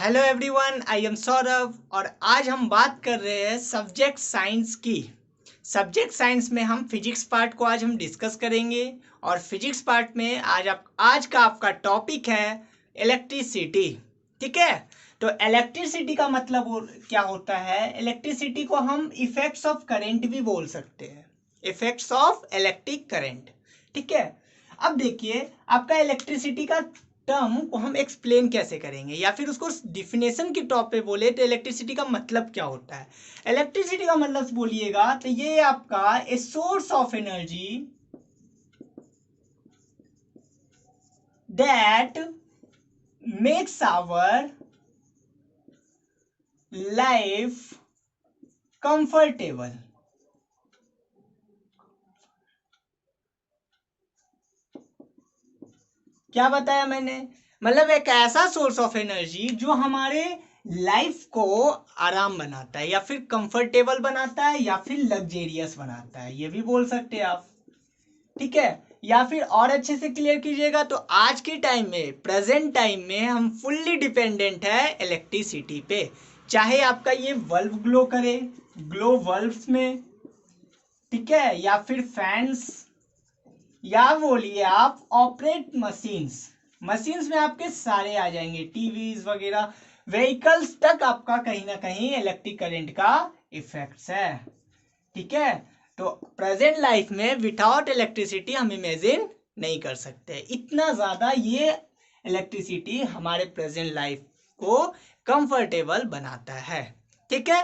Hello everyone, I am Saurabh और आज हम बात कर रहे हैं सब्जेक्ट साइंस की। सब्जेक्ट साइंस में हम फिजिक्स पार्ट को आज हम डिस्कस करेंगे और फिजिक्स पार्ट में आज का आपका टॉपिक है इलेक्ट्रिसिटी। ठीक है, तो इलेक्ट्रिसिटी का मतलब क्या होता है? इलेक्ट्रिसिटी को हम इफेक्ट्स ऑफ करंट भी बोल सकते हैं, इफेक्ट्स ऑफ इलेक्ट्रिक करंट। ठीक है, अब देखिए आपका इलेक्ट्रिसिटी का टर्म को हम एक्सप्लेन कैसे करेंगे या फिर उसको डिफिनेशन के टॉप पे बोले तो इलेक्ट्रिसिटी का मतलब क्या होता है। इलेक्ट्रिसिटी का मतलब बोलिएगा तो ये आपका a source of energy that makes our life comfortable. क्या बताया मैंने? मतलब एक ऐसा सोर्स ऑफ एनर्जी जो हमारे लाइफ को आराम बनाता है या फिर कंफर्टेबल बनाता है या फिर लग्जेरियस बनाता है, ये भी बोल सकते हैं आप। ठीक है, या फिर और अच्छे से क्लियर कीजिएगा तो आज के टाइम में, प्रेजेंट टाइम में हम फुल्ली डिपेंडेंट है इलेक्ट्रिसिटी पे। चाहे आपका ये बल्ब ग्लो करे, ग्लो बल्ब्स में, ठीक है, या फिर फैंस, या बोलिए आप ऑपरेट मशीन्स। मशीन्स में आपके सारे आ जाएंगे, टीवीज वगैरह, व्हीकल्स तक आपका कहीं ना कहीं इलेक्ट्रिक करंट का इफेक्ट्स है। ठीक है, तो प्रेजेंट लाइफ में विदाउट इलेक्ट्रिसिटी हम इमेजिन नहीं कर सकते, इतना ज्यादा ये इलेक्ट्रिसिटी हमारे प्रेजेंट लाइफ को कंफर्टेबल बनाता है। ठीक है,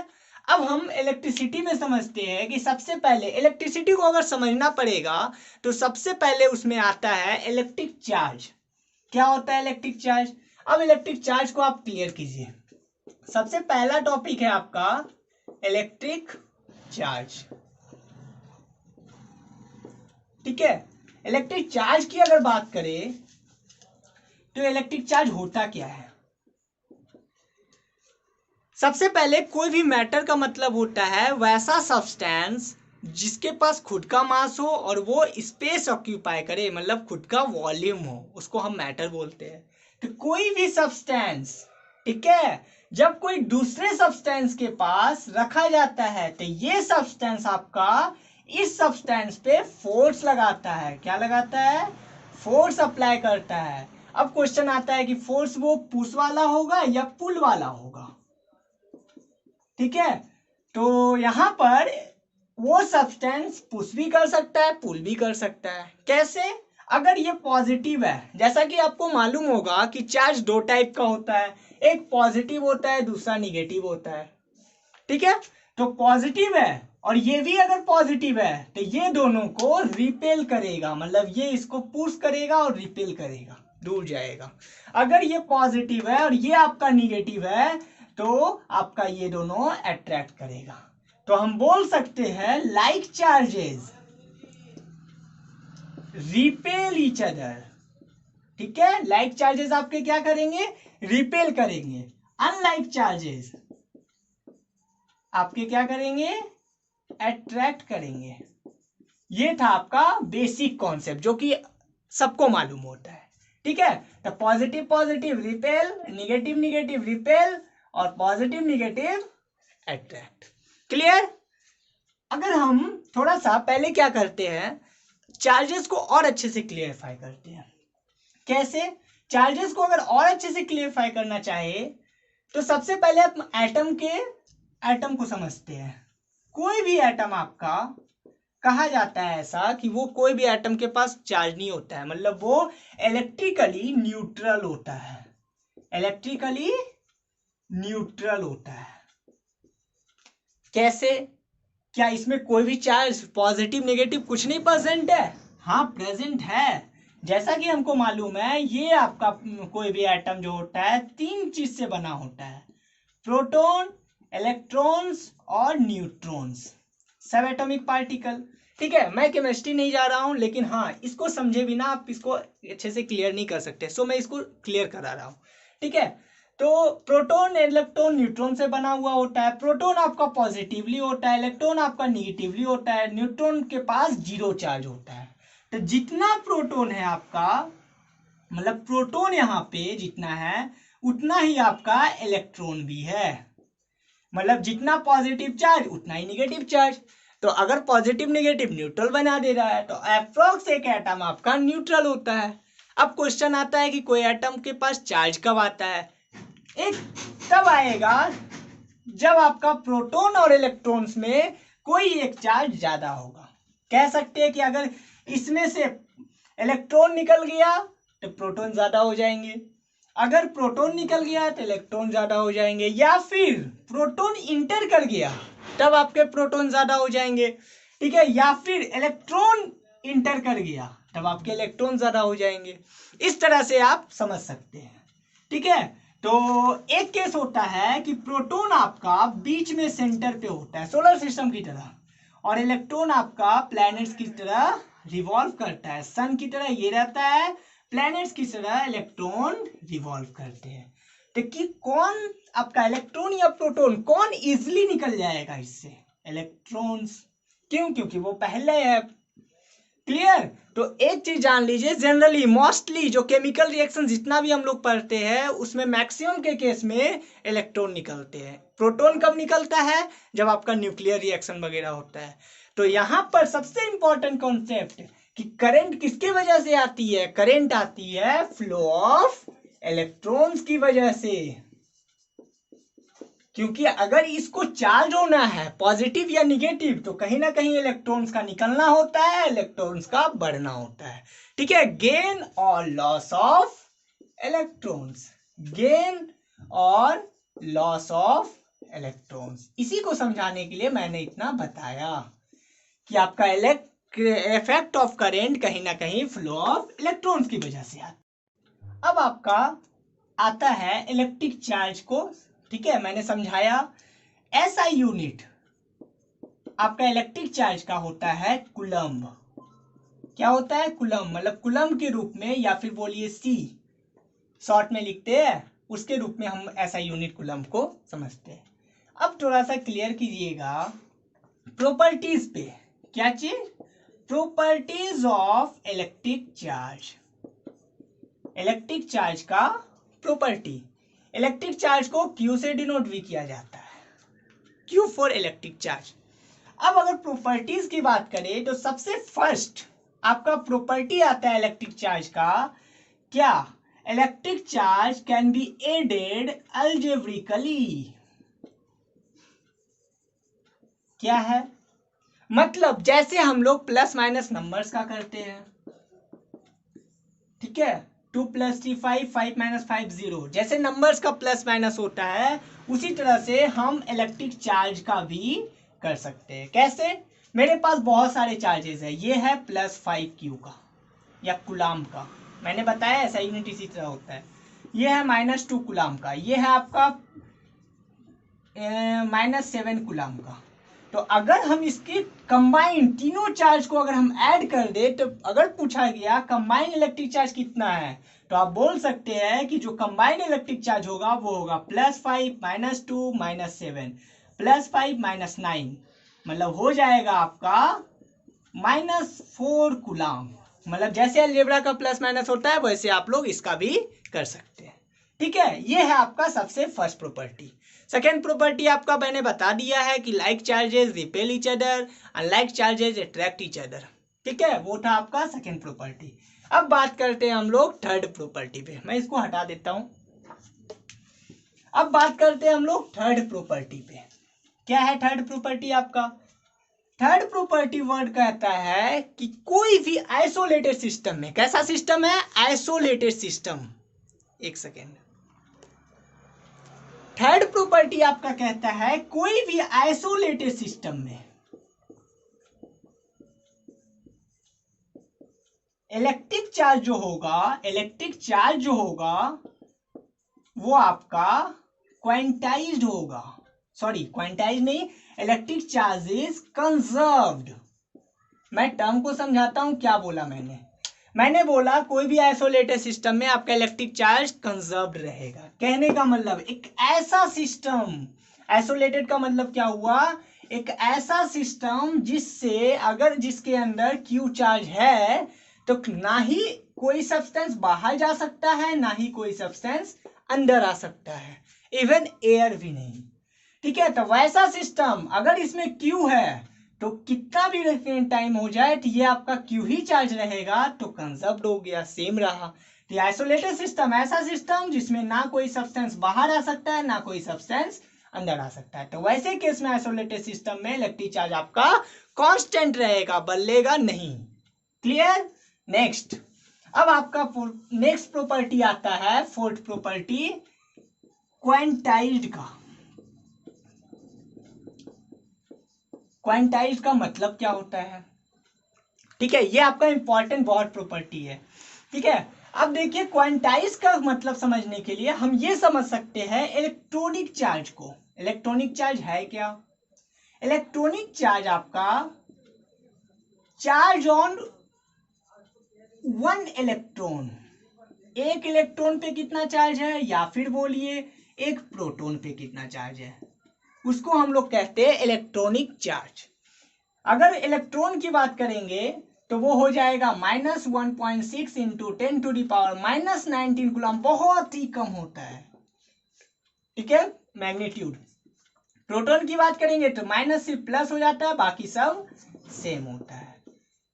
अब हम इलेक्ट्रिसिटी में समझते हैं कि सबसे पहले इलेक्ट्रिसिटी को अगर समझना पड़ेगा तो सबसे पहले उसमें आता है इलेक्ट्रिक चार्ज। क्या होता है इलेक्ट्रिक चार्ज? अब इलेक्ट्रिक चार्ज को आप क्लियर कीजिए। सबसे पहला टॉपिक है आपका इलेक्ट्रिक चार्ज। ठीक है, इलेक्ट्रिक चार्ज की अगर बात करें तो इलेक्ट्रिक चार्ज होता क्या है? सबसे पहले कोई भी मैटर का मतलब होता है वैसा सब्सटेंस जिसके पास खुद का मास हो और वो स्पेस ऑक्यूपाई करे, मतलब खुद का वॉल्यूम हो, उसको हम मैटर बोलते हैं। तो कोई भी सब्सटेंस, ठीक है, जब कोई दूसरे सब्सटेंस के पास रखा जाता है तो ये सब्सटेंस आपका इस सब्सटेंस पे फोर्स लगाता है। क्या लगाता है? फोर्स अप्लाई करता है। अब क्वेश्चन आता है कि फोर्स वो पुश वाला होगा या पुल वाला होगा। ठीक है, तो यहां पर वो सब्सटेंस पुश भी कर सकता है, पुल भी कर सकता है। कैसे? अगर ये पॉजिटिव है, जैसा कि आपको मालूम होगा कि चार्ज दो टाइप का होता है, एक पॉजिटिव होता है, दूसरा निगेटिव होता है। ठीक है, तो पॉजिटिव है और ये भी अगर पॉजिटिव है तो ये दोनों को रिपेल करेगा, मतलब ये इसको पुश करेगा और रिपेल करेगा, दूर जाएगा। अगर ये पॉजिटिव है और ये आपका निगेटिव है तो आपका ये दोनों अट्रैक्ट करेगा। तो हम बोल सकते हैं like charges repel each other. ठीक है, लाइक चार्जेस आपके क्या करेंगे? रिपेल करेंगे। अनलाइक चार्जेस आपके क्या करेंगे? अट्रैक्ट करेंगे। ये था आपका बेसिक कॉन्सेप्ट जो कि सबको मालूम होता है। ठीक है, तो positive positive repel, negative negative repel और पॉजिटिव निगेटिव अट्रैक्ट। क्लियर? अगर हम थोड़ा सा पहले क्या करते हैं, चार्जेस को और अच्छे से क्लियरफाई करते हैं। कैसे? चार्जेस को अगर और अच्छे से क्लियरफाई करना चाहे तो सबसे पहले आप एटम को समझते हैं। कोई भी एटम आपका कहा जाता है ऐसा कि वो कोई भी एटम के पास चार्ज नहीं होता है, मतलब वो इलेक्ट्रिकली न्यूट्रल होता है। इलेक्ट्रिकली न्यूट्रल होता है। कैसे? क्या इसमें कोई भी चार्ज पॉजिटिव नेगेटिव कुछ नहीं प्रेजेंट है? हाँ प्रेजेंट है। जैसा कि हमको मालूम है ये आपका कोई भी एटम जो होता है तीन चीज से बना होता है, प्रोटॉन, इलेक्ट्रॉन्स और न्यूट्रॉन्स, सब एटॉमिक पार्टिकल। ठीक है, मैं केमिस्ट्री नहीं जा रहा हूं लेकिन हाँ इसको समझे बिना आप इसको अच्छे से क्लियर नहीं कर सकते, सो मैं इसको क्लियर करा रहा हूं। ठीक है, तो प्रोटॉन, इलेक्ट्रॉन, न्यूट्रॉन से बना हुआ होता है। प्रोटॉन आपका पॉजिटिवली होता है, इलेक्ट्रॉन आपका निगेटिवली होता है, न्यूट्रॉन के पास जीरो चार्ज होता है। तो जितना प्रोटॉन है आपका, मतलब प्रोटॉन यहाँ पे जितना है उतना ही आपका इलेक्ट्रॉन भी है। मतलब जितना पॉजिटिव चार्ज उतना ही निगेटिव चार्ज। तो अगर पॉजिटिव निगेटिव न्यूट्रल बना दे रहा है तो अप्रोक्स एक एटम आपका न्यूट्रल होता है। अब क्वेश्चन आता है कि कोई एटम के पास चार्ज कब आता है? एक तब आएगा जब आपका प्रोटॉन और इलेक्ट्रॉन्स में कोई एक चार्ज ज्यादा होगा। कह सकते हैं कि अगर इसमें से इलेक्ट्रॉन निकल गया तो प्रोटॉन ज्यादा हो जाएंगे, अगर प्रोटॉन निकल गया तो इलेक्ट्रॉन ज्यादा हो जाएंगे, या फिर प्रोटॉन इंटर कर गया तब आपके प्रोटॉन ज्यादा हो जाएंगे, ठीक है, या फिर इलेक्ट्रॉन इंटर कर गया तब आपके इलेक्ट्रॉन ज्यादा हो जाएंगे। इस तरह से आप समझ सकते हैं, ठीक है। तो एक केस होता है कि प्रोटॉन आपका बीच में सेंटर पे होता है सोलर सिस्टम की तरह, और इलेक्ट्रॉन आपका प्लैनेट्स की तरह रिवॉल्व करता है, सन की तरह ये रहता है, प्लैनेट्स की तरह इलेक्ट्रॉन रिवॉल्व करते हैं। तो कि कौन आपका इलेक्ट्रॉन या प्रोटॉन कौन इजीली निकल जाएगा इससे? इलेक्ट्रॉन्स। क्यों? क्योंकि वो पहले है। क्लियर? तो एक चीज जान लीजिए, जनरली मोस्टली जो केमिकल रिएक्शन जितना भी हम लोग पढ़ते हैं उसमें मैक्सिमम के केस में इलेक्ट्रॉन निकलते हैं। प्रोटॉन कब निकलता है? जब आपका न्यूक्लियर रिएक्शन वगैरह होता है। तो यहाँ पर सबसे इंपॉर्टेंट कॉन्सेप्ट कि करंट किसकी वजह से आती है? करंट आती है फ्लो ऑफ इलेक्ट्रॉन्स की वजह से। क्योंकि अगर इसको चार्ज होना है पॉजिटिव या निगेटिव तो कहीं ना कहीं इलेक्ट्रॉन्स का निकलना होता है, इलेक्ट्रॉन्स का बढ़ना होता है, ठीक है। गेन और लॉस ऑफ इलेक्ट्रॉन्स, गेन और लॉस ऑफ इलेक्ट्रॉन्स, इसी को समझाने के लिए मैंने इतना बताया कि आपका इफेक्ट ऑफ करंट कहीं ना कहीं फ्लो ऑफ इलेक्ट्रॉन्स की वजह से आता। अब आपका आता है इलेक्ट्रिक चार्ज को, ठीक है, मैंने समझाया। एसआई यूनिट आपका इलेक्ट्रिक चार्ज का होता है कूलम्ब। क्या होता है? कूलम्ब। मतलब कूलम्ब के रूप में, या फिर बोलिए सी शॉर्ट में लिखते हैं, उसके रूप में हम एसआई यूनिट कूलम्ब को समझते हैं। अब थोड़ा सा क्लियर कीजिएगा प्रॉपर्टीज पे। क्या चीज? Properties of electric charge. Electric charge का प्रॉपर्टी। इलेक्ट्रिक चार्ज को Q से डिनोट भी किया जाता है, Q फॉर इलेक्ट्रिक चार्ज। अब अगर प्रॉपर्टीज की बात करें तो सबसे फर्स्ट आपका प्रॉपर्टी आता है इलेक्ट्रिक चार्ज का। क्या? Electric charge can be added algebraically. क्या है? मतलब जैसे हम लोग प्लस माइनस नंबर्स का करते हैं, ठीक है, 2 + 3 5, 5 - 5 0, जैसे नंबर्स का प्लस माइनस होता है उसी तरह से हम इलेक्ट्रिक चार्ज का भी कर सकते हैं। कैसे? मेरे पास बहुत सारे चार्जेस है, ये है +5Q का या कूलाम का, मैंने बताया ऐसा यूनिट इसी तरह होता है। ये है -2 कूलाम का, ये है आपका -7 कूलाम का। तो अगर हम इसके कंबाइन तीनों चार्ज को अगर हम ऐड कर दे तो अगर पूछा गया कंबाइन इलेक्ट्रिक चार्ज कितना है तो आप बोल सकते हैं कि जो कंबाइन इलेक्ट्रिक चार्ज होगा वो होगा +5 -2 -7 +5 -9, मतलब हो जाएगा आपका -4 कूलाम। मतलब जैसे अलजेब्रा का प्लस माइनस होता है वैसे आप लोग इसका भी कर सकते हैं, ठीक है। ये है आपका सबसे फर्स्ट प्रॉपर्टी। सेकेंड प्रॉपर्टी आपका मैंने बता दिया है कि like charges repel each other, unlike charges attract each other, ठीक है, वो था आपका सेकेंड प्रॉपर्टी। अब बात करते हैं हम लोग थर्ड प्रॉपर्टी पे, मैं इसको हटा देता हूं। अब बात करते हैं हम लोग थर्ड प्रॉपर्टी पे। क्या है थर्ड प्रॉपर्टी आपका? थर्ड प्रॉपर्टी वर्ड कहता है कि कोई भी आइसोलेटेड सिस्टम में, कैसा सिस्टम है? Isolated system. एक सेकेंड। थर्ड प्रॉपर्टी आपका कहता है कोई भी आइसोलेटेड सिस्टम में इलेक्ट्रिक चार्ज जो होगा वो आपका क्वांटाइज्ड होगा। सॉरी, क्वांटाइज्ड नहीं, इलेक्ट्रिक चार्ज इज कंजर्व्ड। मैं टर्म को समझाता हूं क्या बोला मैंने बोला कोई भी आइसोलेटेड सिस्टम में आपका इलेक्ट्रिक चार्ज कंजर्व्ड रहेगा। कहने का मतलब एक ऐसा सिस्टम, आइसोलेटेड का मतलब क्या हुआ? एक ऐसा सिस्टम जिससे अगर जिसके अंदर Q चार्ज है तो ना ही कोई सब्सटेंस बाहर जा सकता है ना ही कोई सब्सटेंस अंदर आ सकता है, इवन एयर भी नहीं। ठीक है, तो वैसा सिस्टम अगर इसमें क्यू है तो कितना भी टाइम हो जाए तो ये आपका क्यू ही चार्ज रहेगा, तो कंजर्व्ड हो गया, सेम रहा। तो आइसोलेटेड सिस्टम ऐसा सिस्टम जिसमें ना कोई सब्सटेंस बाहर आ सकता है ना कोई सब्सटेंस अंदर आ सकता है। तो वैसे केस में आइसोलेटेड सिस्टम में इलेक्ट्रिक चार्ज आपका कांस्टेंट रहेगा, बदलेगा नहीं। क्लियर? नेक्स्ट, अब आपका नेक्स्ट प्रॉपर्टी आता है, फोर्थ प्रॉपर्टी क्वांटाइज्ड का। क्वांटाइज्ड का मतलब क्या होता है? ठीक है, ये आपका इंपॉर्टेंट बहुत प्रॉपर्टी है। ठीक है, अब देखिए क्वांटाइज का मतलब समझने के लिए हम ये समझ सकते हैं इलेक्ट्रॉनिक चार्ज को। इलेक्ट्रॉनिक चार्ज है क्या? इलेक्ट्रॉनिक चार्ज आपका चार्ज ऑन वन इलेक्ट्रॉन, एक इलेक्ट्रॉन पे कितना चार्ज है, या फिर बोलिए एक प्रोटॉन पे कितना चार्ज है, उसको हम लोग कहते हैं इलेक्ट्रॉनिक चार्ज। अगर इलेक्ट्रॉन की बात करेंगे तो वो हो जाएगा -1.6 इंटू 10⁻⁻19 कूलम, बहुत ही कम होता है। ठीक है, मैग्नीट्यूड। प्रोटॉन की बात करेंगे तो माइनस से प्लस हो जाता है, बाकी सब सेम होता है।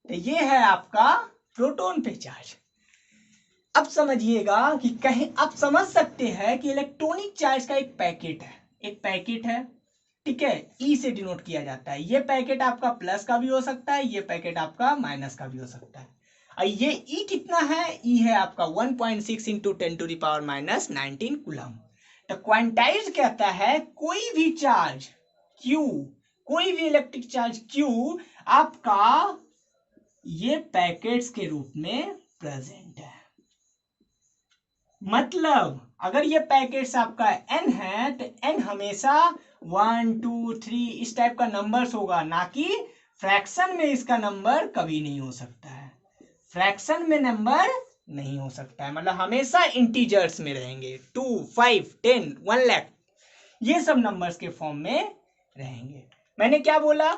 तो ये है आपका प्रोटॉन पे चार्ज। अब समझिएगा कि कहीं आप समझ सकते हैं कि इलेक्ट्रॉनिक चार्ज का एक पैकेट है, एक पैकेट है। ठीक है, ई से डिनोट किया जाता है। ये पैकेट आपका प्लस का भी हो सकता है, ये पैकेट आपका माइनस का भी हो सकता है। और ये ई कितना है? ई है आपका 1.6 इंटू 10⁻⁻19 कूलम। तो क्वांटाइज कहता है कोई भी चार्ज Q, कोई भी इलेक्ट्रिक चार्ज Q आपका ये पैकेट्स के रूप में प्रेजेंट है। मतलब अगर ये पैकेट्स आपका n है तो n हमेशा 1 2 3 इस टाइप का नंबर्स होगा, ना कि फ्रैक्शन में इसका नंबर कभी नहीं हो सकता है। फ्रैक्शन में नंबर नहीं हो सकता है, मतलब हमेशा इंटीजर्स में रहेंगे। 2 5 10 1 लाख ये सब नंबर्स के फॉर्म में रहेंगे। मैंने क्या बोला?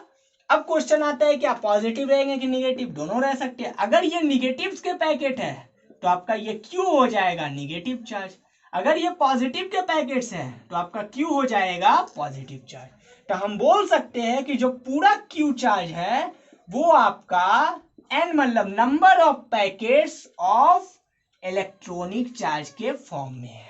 अब क्वेश्चन आता है क्या पॉजिटिव रहेंगे कि निगेटिव? दोनों रह सकते हैं। अगर ये निगेटिव्स के पैकेट है तो आपका ये क्यू हो जाएगा निगेटिव चार्ज। अगर ये पॉजिटिव के पैकेट्स हैं तो आपका क्यू हो जाएगा पॉजिटिव चार्ज। तो हम बोल सकते हैं कि जो पूरा क्यू चार्ज है वो आपका n मतलब number of packets of electronic charge के फॉर्म में है।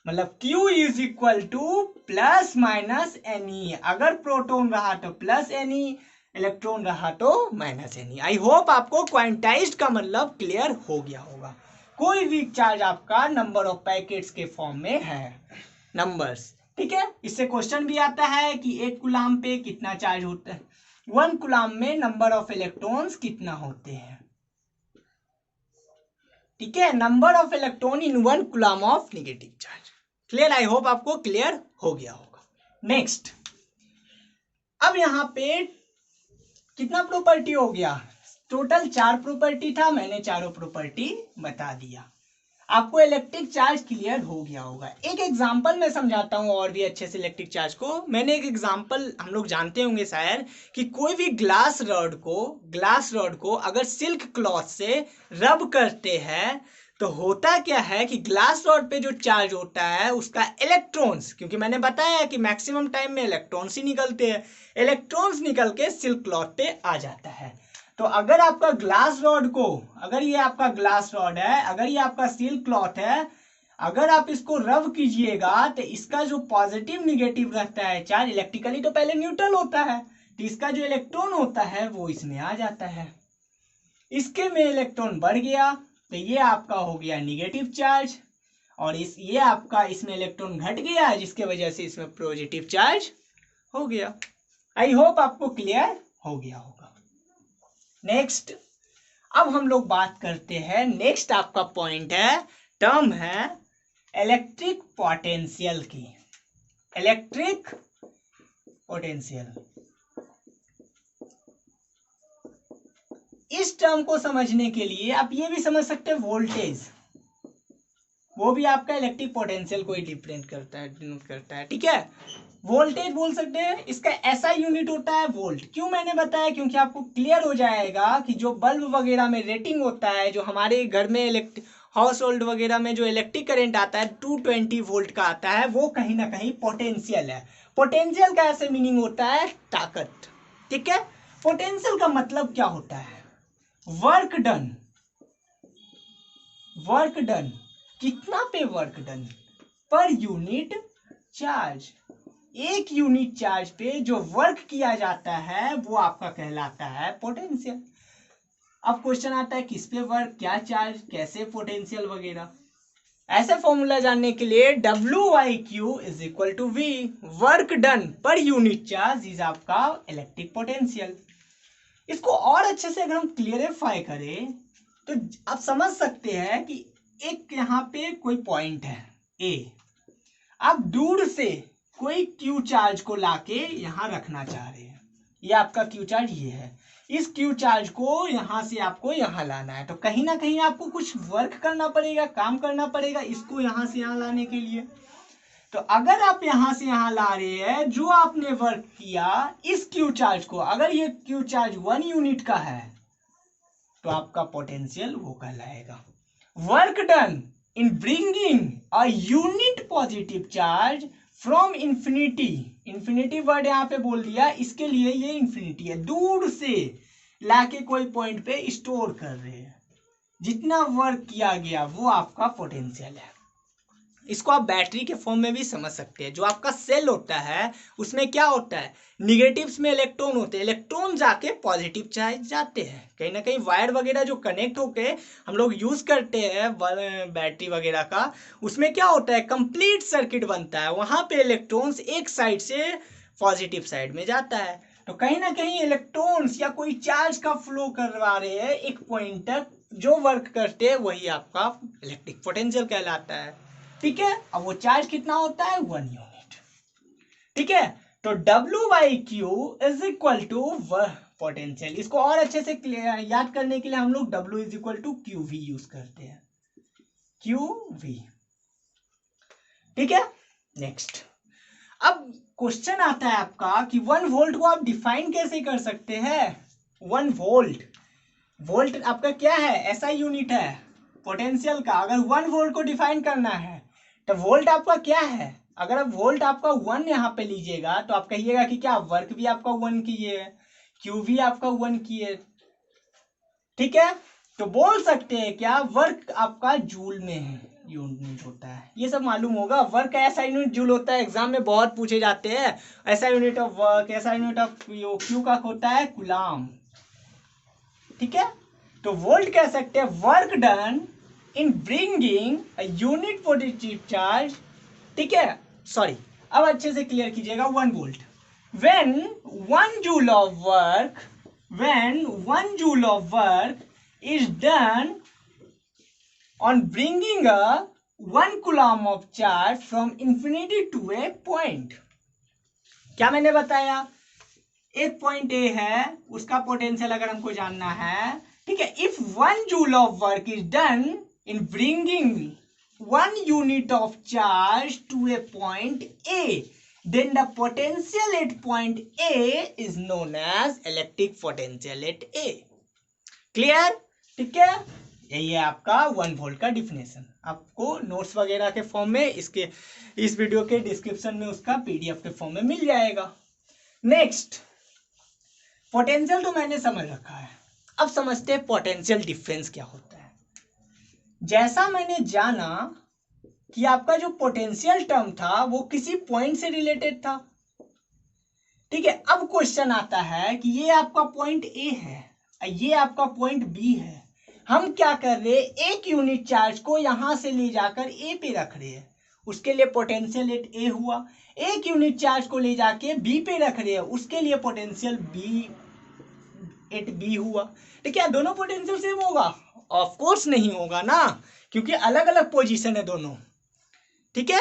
मतलब Q is equal two plus minus NE। अगर प्रोटॉन रहा तो प्लस NE, इलेक्ट्रॉन रहा तो माइनस NE। आई होप आपको क्वांटाइज्ड का मतलब क्लियर हो गया होगा। कोई भी चार्ज आपका नंबर ऑफ पैकेट्स के फॉर्म में है, नंबर्स। ठीक है, इससे क्वेश्चन भी आता है कि एक कूलम पे कितना चार्ज होता है, 1 कूलम में नंबर ऑफ इलेक्ट्रॉन्स कितना होते हैं। ठीक है, number of electron in 1 coulomb of negative charge. Clear? I hope आपको क्लियर हो गया होगा। नेक्स्ट, अब यहां पे कितना प्रॉपर्टी हो गया? टोटल 4 प्रॉपर्टी था, मैंने चारों प्रॉपर्टी बता दिया। आपको इलेक्ट्रिक चार्ज क्लियर हो गया होगा। एक एग्जांपल मैं समझाता हूं और भी अच्छे से इलेक्ट्रिक चार्ज को। मैंने एक एग्जांपल, हम लोग जानते होंगे शायद, कि कोई भी ग्लास रॉड को अगर सिल्क क्लॉथ से रब करते हैं तो होता क्या है कि ग्लास रॉड पे जो चार्ज होता है उसका इलेक्ट्रॉन्स, क्योंकि मैंने बताया कि मैक्सिमम टाइम में इलेक्ट्रॉन्स ही निकलते हैं, इलेक्ट्रॉन्स निकल के सिल्क क्लॉथ पे आ जाता है। तो अगर आपका ग्लास रॉड को, अगर ये आपका ग्लास रॉड है, अगर ये आपका सिल्क क्लॉथ है, अगर आप इसको रब कीजिएगा तो इसका जो पॉजिटिव निगेटिव रहता है चार्ज, इलेक्ट्रिकली तो पहले न्यूट्रल होता है, तो इसका जो इलेक्ट्रॉन होता है वो इसमें आ जाता है। इसके में इलेक्ट्रॉन बढ़ गया तो ये आपका हो गया निगेटिव चार्ज, और ये आपका इसमें इलेक्ट्रॉन घट गया जिसके वजह से इसमें पॉजिटिव चार्ज हो गया। आई होप आपको क्लियर हो गया होगा। नेक्स्ट, अब हम लोग बात करते हैं, नेक्स्ट आपका पॉइंट है, टर्म है इलेक्ट्रिक पोटेंशियल की। इलेक्ट्रिक पोटेंशियल, इस टर्म को समझने के लिए आप ये भी समझ सकते हैं वोल्टेज, वो भी आपका इलेक्ट्रिक पोटेंशियल को ही डिफरेंट करता है, डिनोट करता है। ठीक है, वोल्टेज बोल सकते हैं, इसका ऐसा यूनिट होता है वोल्ट। क्यों मैंने बताया? क्योंकि आपको क्लियर हो जाएगा कि जो बल्ब वगैरह में रेटिंग होता है, जो हमारे घर में हाउस होल्ड वगैरह में जो इलेक्ट्रिक करंट आता है 220 वोल्ट का आता है, वो कहीं ना कहीं पोटेंशियल है। पोटेंशियल का ऐसे मीनिंग होता है ताकत, ठीक है। पोटेंशियल का मतलब क्या होता है? Work done. वर्क डन कितना पे वर्क डन? पर यूनिट चार्ज। एक यूनिट चार्ज पे जो वर्क किया जाता है वो आपका कहलाता है पोटेंशियल। अब क्वेश्चन आता है किस पे वर्क, क्या चार्ज, कैसे पोटेंशियल वगैरह। ऐसे फॉर्मूला जानने के लिए W/Q is equal to V, work done पर यूनिट चार्ज इज आपका इलेक्ट्रिक पोटेंशियल। इसको और अच्छे से अगर हम क्लियरिफाई करें तो आप समझ सकते हैं कि एक यहाँ पे कोई पॉइंट है A, आप दूर से कोई Q चार्ज को लाके यहाँ रखना चाह रहे हैं। ये आपका Q चार्ज ये है, इस Q चार्ज को यहाँ से आपको यहाँ लाना है, तो कहीं ना कहीं आपको कुछ वर्क करना पड़ेगा, काम करना पड़ेगा इसको यहाँ से यहाँ लाने के लिए। तो अगर आप यहाँ से यहाँ ला रहे हैं, जो आपने वर्क किया इस Q चार्ज को, अगर ये Q चार्ज 1 यूनिट का है तो आपका पोटेंशियल वो कहलाएगा work done in bringing a unit positive charge from infinity. Infinity word यहाँ पे बोल दिया, इसके लिए ये इंफिनिटी है, दूर से लाके कोई पॉइंट पे स्टोर कर रहे हैं। जितना वर्क किया गया वो आपका पोटेंशियल है। इसको आप बैटरी के फॉर्म में भी समझ सकते हैं। जो आपका सेल होता है उसमें क्या होता है, निगेटिव्स में इलेक्ट्रॉन होते हैं, इलेक्ट्रॉन जाके पॉजिटिव चार्ज जाते हैं। कहीं ना कहीं वायर वगैरह जो कनेक्ट होके हम लोग यूज करते हैं बैटरी वगैरह का, उसमें क्या होता है, कंप्लीट सर्किट बनता है, वहां पे इलेक्ट्रॉन्स एक साइड से पॉजिटिव साइड में जाता है। तो कहीं ना कहीं इलेक्ट्रॉन्स या कोई चार्ज का फ्लो करवा रहे हैं एक पॉइंट तक, जो वर्क करते हैं वही आपका इलेक्ट्रिक पोटेंशियल कहलाता है, ठीक है। अब वो चार्ज कितना होता है, 1 यूनिट, ठीक है। तो W/Q is equal to potential. इसको और अच्छे से याद करने के लिए हम लोग W is equal to QV use करते हैं, QV, ठीक है। नेक्स्ट, अब क्वेश्चन आता है आपका कि 1 वोल्ट को आप डिफाइन कैसे कर सकते हैं। 1 वोल्ट, वोल्ट आपका क्या है, ऐसा यूनिट है पोटेंशियल का। अगर 1 वोल्ट को डिफाइन करना है तो वोल्ट आपका क्या है, अगर आप वोल्ट आपका 1 यहाँ पे लीजिएगा तो आप कहिएगा कि क्या वर्क भी आपका 1 किए है, Q भी आपका 1 किए, ठीक है। तो बोल सकते हैं क्या, वर्क आपका जूल में है, यूनिट होता है, ये सब मालूम होगा। वर्क ऐसा यूनिट जूल होता है, एग्जाम में बहुत पूछे जाते हैं। ऐसा यूनिट ऑफ वर्क, ऐसा यूनिट ऑफ क्यू का होता है कूलाम, ठीक है। तो वोल्ट कह सकते हैं work done in bringing a unit positive charge, ठीक है। सॉरी, अब अच्छे से क्लियर कीजिएगा। 1 volt, when 1 joule of work, when 1 joule of work is done on bringing a 1 coulomb of charge from infinity to a point. क्या मैंने बताया, एक पॉइंट ए है, उसका पोटेंशियल अगर हमको जानना है, ठीक है। If 1 joule of work is done in bringing 1 unit of charge to a point A, then the potential at point A is known as electric potential at A. Clear, ठीक है। यही है आपका 1 वोल्ट का डिफिनेशन। आपको notes वगैरह के form में इसके इस वीडियो के डिस्क्रिप्शन में उसका PDF के फॉर्म में मिल जाएगा। नेक्स्ट, पोटेंशियल तो मैंने समझ रखा है, अब समझते हैं पोटेंशियल डिफरेंस क्या होता है। जैसा मैंने जाना कि आपका जो पोटेंशियल टर्म था वो किसी पॉइंट से रिलेटेड था, ठीक है। अब क्वेश्चन आता है कि ये आपका पॉइंट ए है, ये आपका पॉइंट बी है, हम क्या कर रहे हैं, एक यूनिट चार्ज को यहां से ले जाकर ए पे रख रहे हैं, उसके लिए पोटेंशियल एट ए हुआ। एक यूनिट चार्ज को ले जाके बी पे रख रहे हैं, उसके लिए पोटेंशियल बी एट बी हुआ। तो क्या दोनों पोटेंशियल सेम होगा? ऑफ कोर्स नहीं होगा ना, क्योंकि अलग अलग पोजीशन है दोनों, ठीक है।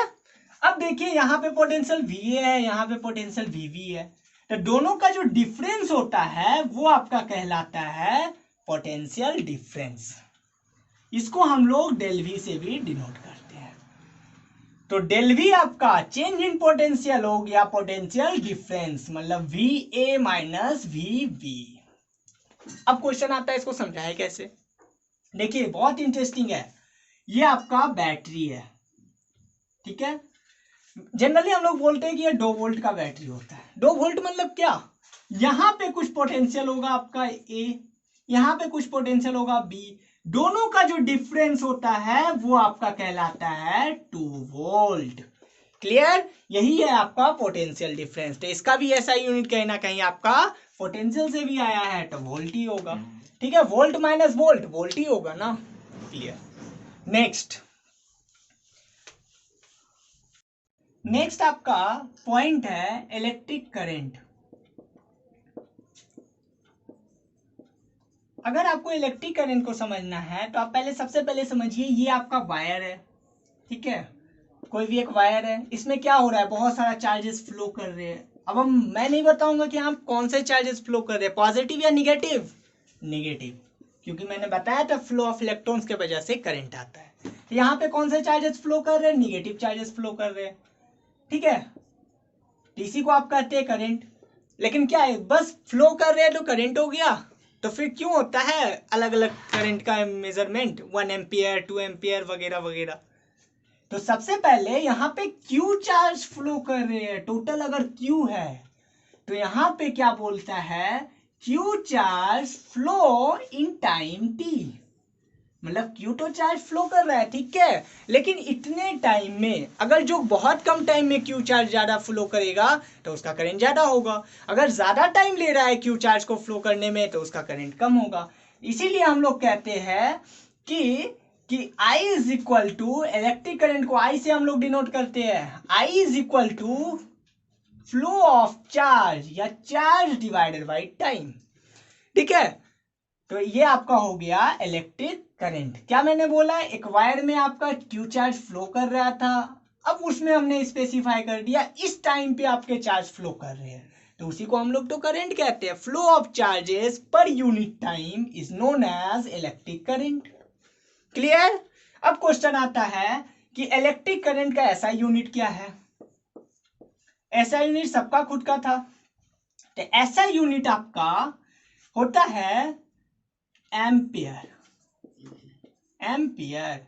अब देखिए यहाँ पे पोटेंशियल VA है, यहाँ पे पोटेंशियल VB है, तो दोनों का जो डिफरेंस होता है वो आपका कहलाता है पोटेंशियल डिफरेंस। इसको हम लोग डेल V से भी डिनोट करते हैं। तो डेल V आपका चेंज इन पोटेंशियल हो गया पोटेंशियल डिफरेंस, मतलब VA माइनस VB। अब क्वेश्चन आता है इसको समझाए कैसे। देखिए बहुत इंटरेस्टिंग है। ये आपका बैटरी है, ठीक है। जनरली हम लोग बोलते हैं कि ये 2 वोल्ट का बैटरी होता है। 2 वोल्ट मतलब क्या, यहां पे कुछ पोटेंशियल होगा आपका ए, यहां पे कुछ पोटेंशियल होगा बी, दोनों का जो डिफरेंस होता है वो आपका कहलाता है 2 वोल्ट। क्लियर, यही है आपका पोटेंशियल डिफरेंस। तो इसका भी ऐसा यूनिट कहीं ना कहीं आपका पोटेंशियल से भी आया है, तो वोल्ट ही होगा, ठीक है। वोल्ट माइनस वोल्ट वोल्ट ही होगा ना। क्लियर। नेक्स्ट आपका पॉइंट है इलेक्ट्रिक करंट। अगर आपको इलेक्ट्रिक करंट को समझना है तो आप सबसे पहले समझिए ये आपका वायर है, ठीक है। कोई भी एक वायर है, इसमें क्या हो रहा है, बहुत सारा चार्जेस फ्लो कर रहे हैं। अब मैं नहीं बताऊंगा कि आप कौन से चार्जेस फ्लो कर रहे हैं, पॉजिटिव या निगेटिव, निगेटिव, क्योंकि मैंने बताया था फ्लो ऑफ इलेक्ट्रॉन्स के वजह से करंट आता है। तो यहाँ पे कौन से चार्जेस फ्लो कर रहे हैं, निगेटिव चार्जेस फ्लो कर रहे हैं, ठीक है। इसी को आप कहते हैं करंट। लेकिन क्या है, बस फ्लो कर रहे हैं तो करंट हो गया, तो फिर क्यों होता है अलग अलग करंट का मेजरमेंट, 1 एम्पियर 2 एम्पियर वगैरह वगैरह। तो सबसे पहले यहाँ पे क्यू चार्ज फ्लो कर रहे हैं, टोटल अगर क्यू है तो यहाँ पे क्या बोलता है, Q charge flow in time T, मतलब क्यू तो चार्ज फ्लो कर रहा है, ठीक है। लेकिन इतने टाइम में, अगर जो बहुत कम टाइम में क्यू चार्ज ज्यादा फ्लो करेगा तो उसका करंट ज्यादा होगा, अगर ज्यादा टाइम ले रहा है क्यू चार्ज को फ्लो करने में तो उसका करंट कम होगा। इसीलिए हम लोग कहते हैं कि I is equal to, electric current को I से हम लोग डिनोट करते हैं, I is equal to flow of charge या चार्ज डिवाइडेड बाई टाइम, ठीक है। तो ये आपका हो गया इलेक्ट्रिक करंट। क्या मैंने बोला, एक वायर में आपका क्यू चार्ज फ्लो कर रहा था, अब उसमें हमने स्पेसिफाई कर दिया इस टाइम पे आपके चार्ज फ्लो कर रहे हैं, तो उसी को हम लोग तो करंट कहते हैं। Flow of charges per unit time is known as electric current. Clear. अब क्वेश्चन आता है कि इलेक्ट्रिक करंट का ऐसा यूनिट क्या है, ऐसा यूनिट सबका खुद का था, तो ऐसा यूनिट आपका होता है एम्पियर। एम्पियर,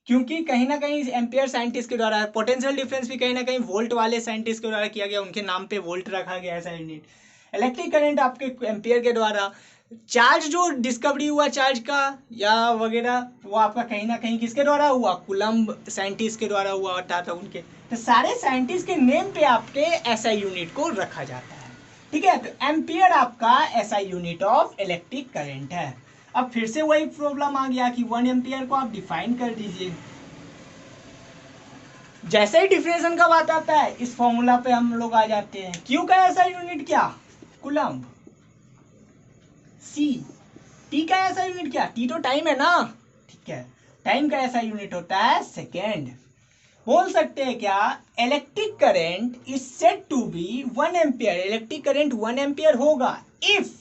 क्योंकि कहीं ना कहीं एम्पियर साइंटिस्ट के द्वारा, पोटेंशियल डिफरेंस भी कहीं ना कहीं वोल्ट वाले साइंटिस्ट के द्वारा किया गया, उनके नाम पे वोल्ट रखा गया ऐसा यूनिट। इलेक्ट्रिक करंट आपके एम्पियर के द्वारा, चार्ज जो डिस्कवरी हुआ चार्ज का या वगैरह, वो आपका कहीं ना कहीं किसके द्वारा हुआ, कुलम्ब साइंटिस्ट के द्वारा हुआ होता था उनके। तो सारे साइंटिस्ट के नेम पे आपके ऐसा यूनिट को रखा जाता है, ठीक है। तो एम्पियर आपका ऐसा यूनिट ऑफ इलेक्ट्रिक करंट है। अब फिर से वही प्रॉब्लम आ गया कि 1 एम्पियर को आप डिफाइन कर दीजिए। जैसे ही डिफिनेशन का बात आता है इस फॉर्मूला पे हम लोग आ जाते हैं। क्यू का ऐसा यूनिट क्या, कूलम्ब। सी, टी का ऐसा यूनिट क्या, टी तो टाइम है ना, ठीक है। टाइम का ऐसा यूनिट होता है सेकेंड। बोल सकते हैं क्या, electric current is said to be 1 ampere, electric current 1 ampere होगा इफ,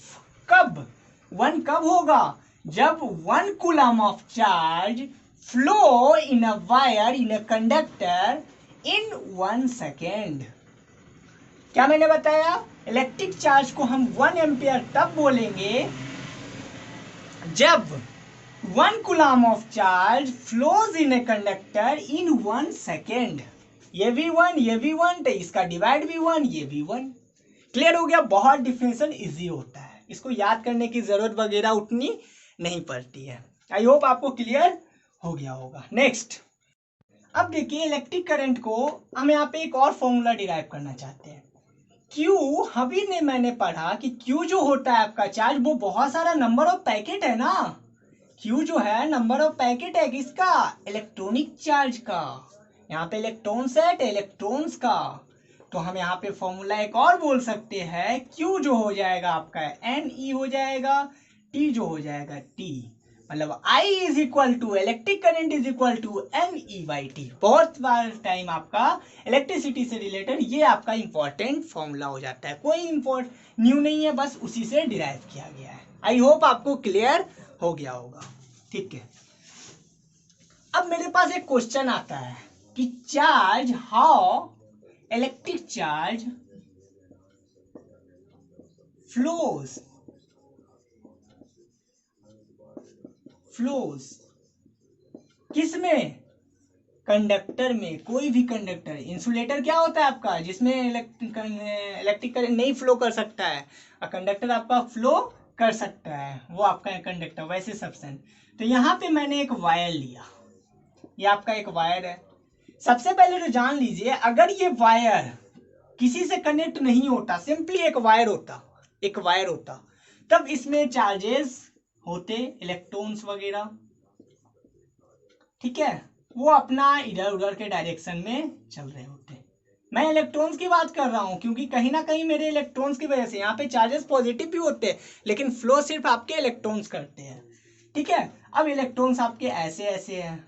कब, 1 कब होगा, जब 1 coulomb of charge flow in a wire in a conductor in 1 second. क्या मैंने बताया, इलेक्ट्रिक चार्ज को हम 1 एम्पियर तब बोलेंगे जब 1 coulomb of charge flows in a conductor in 1 second. ये भी 1, ये भी 1, तो इसका डिवाइड भी 1, ये भी 1। क्लियर हो गया, बहुत डिफिनेशन इजी होता है, इसको याद करने की जरूरत वगैरह उतनी नहीं पड़ती है। आई होप आपको क्लियर हो गया होगा। नेक्स्ट, अब देखिए इलेक्ट्रिक करंट को हम यहाँ पे एक और फॉर्मूला डिराइव करना चाहते हैं। क्यू, अभी ने मैंने पढ़ा कि क्यू जो होता है आपका चार्ज, वो बहुत सारा नंबर ऑफ पैकेट है ना। क्यू जो है नंबर ऑफ पैकेट है किसका, इलेक्ट्रॉनिक चार्ज का। यहाँ पे इलेक्ट्रॉन्स है तो इलेक्ट्रॉन्स का, तो हम यहाँ पे फॉर्मूला एक और बोल सकते हैं, क्यू जो हो जाएगा आपका एन ई हो जाएगा, टी जो हो जाएगा टी, मतलब I is equal to electric current is equal to N E by T. बहुत बार टाइम आपका इलेक्ट्रिसिटी से रिलेटेड ये आपका इंपॉर्टेंट फॉर्मूला हो जाता है, कोई इंपॉर्ट न्यू नहीं है, बस उसी से डिराइव किया गया है। आई होप आपको क्लियर हो गया होगा, ठीक है। अब मेरे पास एक क्वेश्चन आता है कि charge, how electric charge flows किसमें? कंडक्टर में। कोई भी कंडक्टर, इंसुलेटर क्या होता है आपका, जिसमें इलेक्ट्रिक करंट नहीं फ्लो कर सकता है, और कंडक्टर आपका फ्लो कर सकता है, वो आपका है कंडक्टर। वैसे सब्सटेंस। तो यहाँ पे मैंने एक वायर लिया, ये आपका एक वायर है। सबसे पहले तो जान लीजिए, अगर ये वायर किसी से कनेक्ट नहीं होता, सिंपली एक वायर होता, तब इसमें चार्जेस होते, इलेक्ट्रॉन्स वगैरह, ठीक है, वो अपना इधर उधर के डायरेक्शन में चल रहे होते। मैं इलेक्ट्रॉन्स की बात कर रहा हूं, क्योंकि कहीं ना कहीं मेरे इलेक्ट्रॉन्स की वजह से यहाँ पे चार्जेस पॉजिटिव भी होते हैं, लेकिन फ्लो सिर्फ आपके इलेक्ट्रॉन्स करते हैं, ठीक है। अब इलेक्ट्रॉन्स आपके ऐसे ऐसे हैं,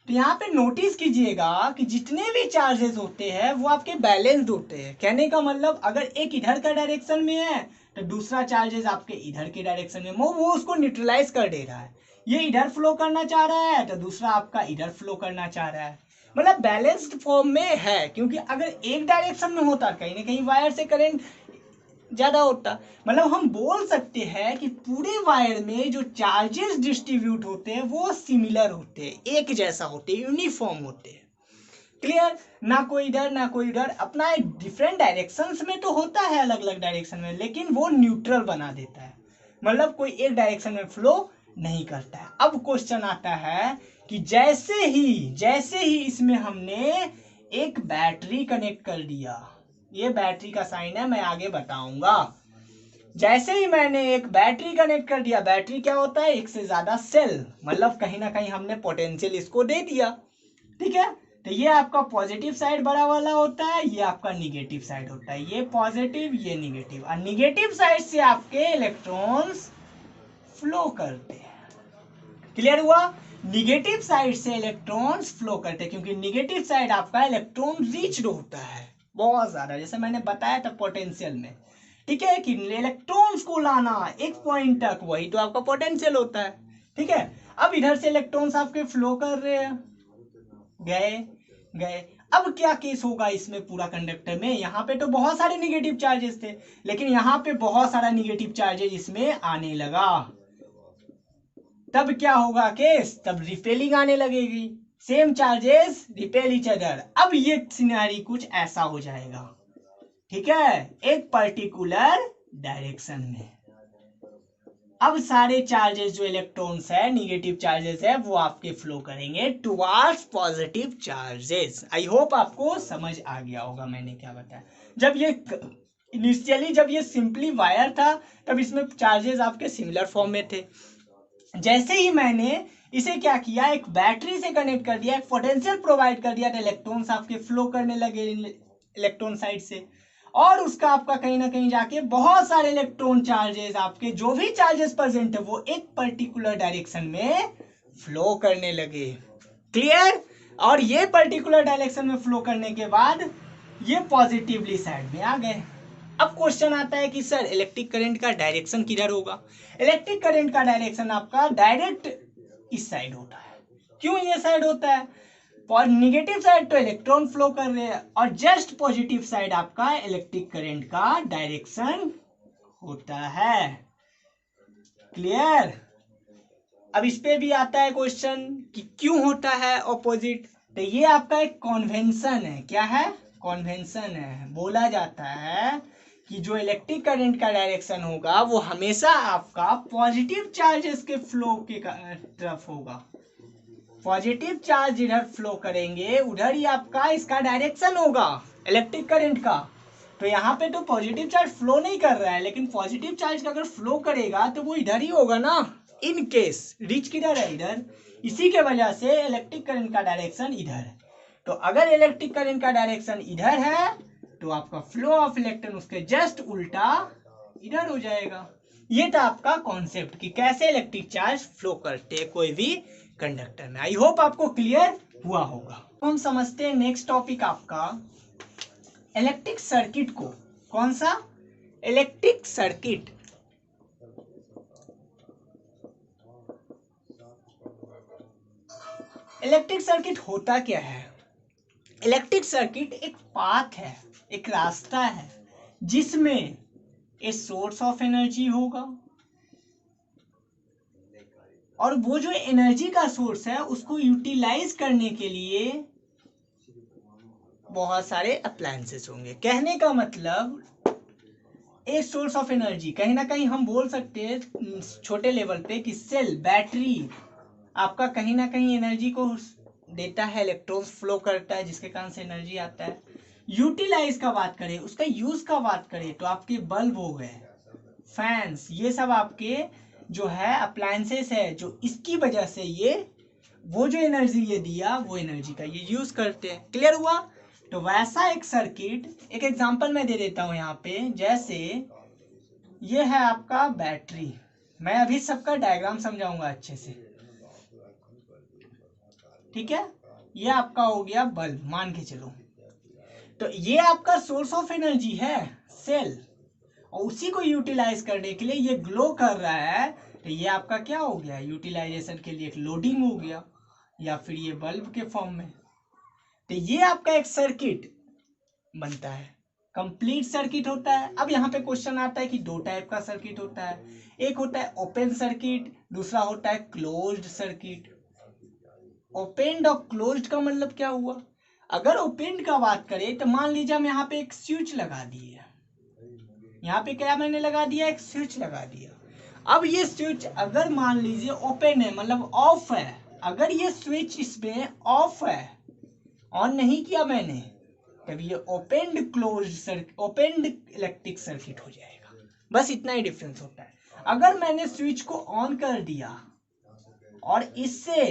तो यहाँ पे नोटिस कीजिएगा कि जितने भी चार्जेस होते हैं वो आपके बैलेंस्ड होते हैं। कहने का मतलब, अगर एक इधर का डायरेक्शन में है तो दूसरा चार्जेस आपके इधर के डायरेक्शन में, वो उसको न्यूट्रलाइज कर दे रहा है। ये इधर फ्लो करना चाह रहा है तो दूसरा आपका इधर फ्लो करना चाह रहा है, मतलब बैलेंस्ड फॉर्म में है। क्योंकि अगर एक डायरेक्शन में होता, कहीं ना कहीं वायर से करंट ज्यादा होता। मतलब हम बोल सकते हैं कि पूरे वायर में जो चार्जेस डिस्ट्रीब्यूट होते हैं वो सिमिलर होते हैं, एक जैसा होते हैं, यूनिफॉर्म होते हैं। क्लियर? ना कोई इधर ना कोई इधर, अपना एक डिफरेंट डायरेक्शंस में तो होता है, अलग अलग डायरेक्शन में, लेकिन वो न्यूट्रल बना देता है, मतलब कोई एक डायरेक्शन में फ्लो नहीं करता है। अब क्वेश्चन आता है कि जैसे ही इसमें हमने एक बैटरी कनेक्ट कर दिया, ये बैटरी का साइन है, मैं आगे बताऊंगा। जैसे ही मैंने एक बैटरी कनेक्ट कर दिया, बैटरी क्या होता है, एक से ज्यादा सेल, मतलब कहीं ना कहीं हमने पोटेंशियल इसको दे दिया, ठीक है। तो ये आपका पॉजिटिव साइड बड़ा वाला होता है, ये आपका निगेटिव साइड होता है, ये पॉजिटिव ये निगेटिव, और निगेटिव साइड से आपके इलेक्ट्रॉन्स फ्लो करते हैं। क्लियर हुआ? निगेटिव साइड से इलेक्ट्रॉन्स फ्लो करते हैं, क्योंकि निगेटिव साइड आपका इलेक्ट्रॉन रीच्ड होता है बहुत ज्यादा, जैसे मैंने बताया था पोटेंशियल में, ठीक है, कि इलेक्ट्रॉन्स को लाना एक पॉइंट तक, वही तो आपका पोटेंशियल होता है, ठीक है। अब इधर से इलेक्ट्रॉन्स आपके फ्लो कर रहे हैं, गए गए। अब क्या केस होगा इसमें पूरा कंडक्टर में, यहाँ पे तो बहुत सारे निगेटिव चार्जेस थे, लेकिन यहाँ पे बहुत सारा निगेटिव चार्जेस इसमें आने लगा, तब क्या होगा केस, तब रिपेलिंग आने लगेगी, same charges repel each other. अब ये सिनेरियो कुछ ऐसा हो जाएगा, ठीक है, एक पर्टिकुलर डायरेक्शन में। अब सारे चार्जेस जो इलेक्ट्रॉन्स है, निगेटिव चार्जेस है, वो आपके फ्लो करेंगे towards positive charges. I hope आपको समझ आ गया होगा मैंने क्या बताया। जब ये इनिशियली जब ये सिंपली वायर था, तब इसमें चार्जेस आपके सिमिलर फॉर्म में थे। जैसे ही मैंने इसे क्या किया, एक बैटरी से कनेक्ट कर दिया, एक पोटेंशियल प्रोवाइड कर दिया, तो इलेक्ट्रॉन्स आपके फ्लो करने लगे इलेक्ट्रॉन साइड से, और उसका आपका कहीं ना कहीं जाके बहुत सारे इलेक्ट्रॉन चार्जेस, आपके जो भी चार्जेस प्रेजेंट है, वो एक पर्टिकुलर डायरेक्शन में फ्लो करने लगे। क्लियर? और ये पर्टिकुलर डायरेक्शन में फ्लो करने के बाद ये पॉजिटिवली साइड में आ गए। अब क्वेश्चन आता है कि सर इलेक्ट्रिक करंट का डायरेक्शन किधर होगा? इलेक्ट्रिक करंट का डायरेक्शन आपका डायरेक्ट इस साइड होता है। क्यों ये साइड होता है? और निगेटिव साइड तो इलेक्ट्रॉन फ्लो कर रहे हैं, और जस्ट पॉजिटिव साइड आपका इलेक्ट्रिक करंट का डायरेक्शन होता है। क्लियर? अब इस पे भी आता है क्वेश्चन कि क्यों होता है ऑपोजिट। तो ये आपका एक कॉन्वेंशन है। क्या है? कॉन्वेंशन है। बोला जाता है कि जो इलेक्ट्रिक करंट का डायरेक्शन होगा वो हमेशा आपका पॉजिटिव चार्जेस के फ्लो के तरफ होगा। पॉजिटिव चार्ज इधर फ्लो करेंगे, उधर ही आपका इसका डायरेक्शन होगा इलेक्ट्रिक करंट का। तो यहाँ पे तो पॉजिटिव चार्ज फ्लो नहीं कर रहा है, लेकिन पॉजिटिव चार्ज अगर फ्लो करेगा तो वो इधर ही होगा ना। इन केस रिच किधर है? इधर। इसी के वजह से इलेक्ट्रिक करंट का डायरेक्शन इधर है। तो अगर इलेक्ट्रिक करंट का डायरेक्शन इधर है तो आपका फ्लो ऑफ इलेक्ट्रॉन उसके जस्ट उल्टा इधर हो जाएगा। ये था आपका कॉन्सेप्ट कि कैसे इलेक्ट्रिक चार्ज फ्लो करते हैं कोई भी कंडक्टर में। आई होप आपको क्लियर हुआ होगा। तो हम समझते हैं नेक्स्ट टॉपिक आपका इलेक्ट्रिक सर्किट को। कौन सा? Electric circuit. इलेक्ट्रिक सर्किट होता क्या है? इलेक्ट्रिक सर्किट एक पाथ है, एक रास्ता है, जिसमें ए सोर्स ऑफ एनर्जी होगा, और वो जो एनर्जी का सोर्स है उसको यूटिलाइज करने के लिए बहुत सारे अप्लायंसेस होंगे। कहने का मतलब एक सोर्स ऑफ एनर्जी, कहीं ना कहीं हम बोल सकते हैं छोटे लेवल पे कि सेल, बैटरी आपका कहीं ना कहीं एनर्जी को देता है, इलेक्ट्रॉन्स फ्लो करता है जिसके कारण से एनर्जी आता है। यूटिलाइज का बात करें, उसका यूज का बात करें, तो आपके बल्ब हो गए, फैंस, ये सब आपके जो है अप्लायंसेस है जो इसकी वजह से ये वो जो एनर्जी ये दिया वो एनर्जी का ये यूज करते हैं। क्लियर हुआ? तो वैसा एक सर्किट, एक एग्जांपल मैं दे देता हूं यहाँ पे। जैसे ये है आपका बैटरी, मैं अभी सबका डायग्राम समझाऊंगा अच्छे से, ठीक है। ये आपका हो गया बल्ब, मान के चलो। तो ये आपका सोर्स ऑफ एनर्जी है सेल, और उसी को यूटिलाइज करने के लिए ये ग्लो कर रहा है। तो ये आपका क्या हो गया, यूटिलाइजेशन के लिए एक लोडिंग हो गया, या फिर ये बल्ब के फॉर्म में। तो ये आपका एक सर्किट बनता है, कंप्लीट सर्किट होता है। अब यहाँ पे क्वेश्चन आता है कि दो टाइप का सर्किट होता है, एक होता है ओपन सर्किट, दूसरा होता है क्लोज्ड सर्किट। ओपन और क्लोज्ड का मतलब क्या हुआ? अगर ओपन का बात करें तो मान लीजिए हम यहाँ पे एक स्विच लगा दिए, यहाँ पे क्या मैंने लगा दिया, एक स्विच लगा दिया। अब ये स्विच अगर मान लीजिए ओपन है, मतलब ऑफ है, अगर ये स्विच इसमें ऑफ है, ऑन नहीं किया मैंने, तब ये open closed circuit, open electric circuit हो जाएगा। बस इतना ही डिफरेंस होता है। अगर मैंने स्विच को ऑन कर दिया और इससे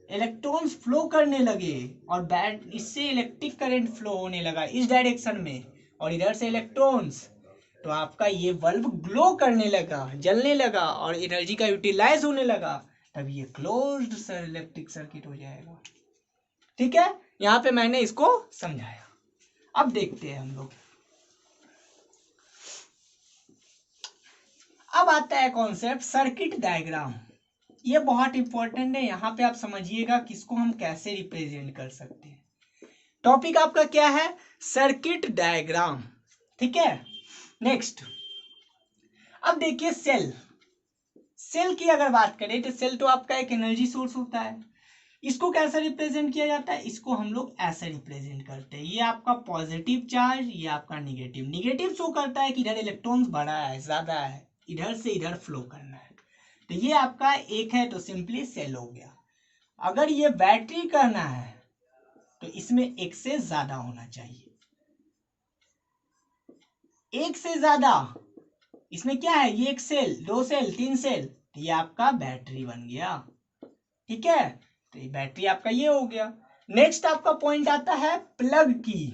इलेक्ट्रॉन्स फ्लो करने लगे और इससे इलेक्ट्रिक करंट फ्लो होने लगा इस डायरेक्शन में, और इधर से इलेक्ट्रॉन्स, तो आपका ये बल्ब ग्लो करने लगा, जलने लगा और एनर्जी का यूटिलाइज होने लगा, तब ये क्लोज्ड इलेक्ट्रिक सर्किट हो जाएगा। ठीक है, यहाँ पे मैंने इसको समझाया। अब देखते हैं हम लोग, अब आता है कॉन्सेप्ट सर्किट डायग्राम। ये बहुत इंपॉर्टेंट है, यहाँ पे आप समझिएगा किसको हम कैसे रिप्रेजेंट कर सकते हैं। टॉपिक आपका क्या है, सर्किट डायग्राम, ठीक है। नेक्स्ट, अब देखिए सेल, सेल की अगर बात करें तो सेल तो आपका एक एनर्जी सोर्स होता है। इसको कैसे रिप्रेजेंट किया जाता है, इसको हम लोग ऐसे रिप्रेजेंट करते हैं। ये आपका पॉजिटिव चार्ज, ये आपका निगेटिव। निगेटिव शो करता है कि इधर इलेक्ट्रॉन्स बड़ा है, ज्यादा है, इधर से इधर फ्लो करना है। तो ये आपका एक है, तो सिंपली सेल हो गया। अगर ये बैटरी करना है तो इसमें एक से ज्यादा होना चाहिए, एक से ज्यादा। इसमें क्या है, ये एक सेल, दो सेल, तीन सेल, तो ये आपका बैटरी बन गया, ठीक है। तो ये बैटरी आपका ये हो गया। नेक्स्ट आपका पॉइंट आता है प्लग की,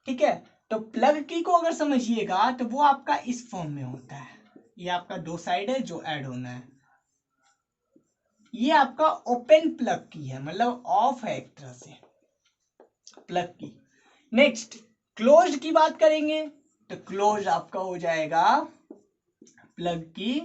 ठीक है। तो प्लग की को अगर समझिएगा तो वो आपका इस फॉर्म में होता है, ये आपका दो साइड है जो ऐड होना है। ये आपका ओपन प्लग की है, मतलब ऑफ है एक तरह से प्लग की। नेक्स्ट क्लोज की बात करेंगे तो क्लोज आपका हो जाएगा प्लग की,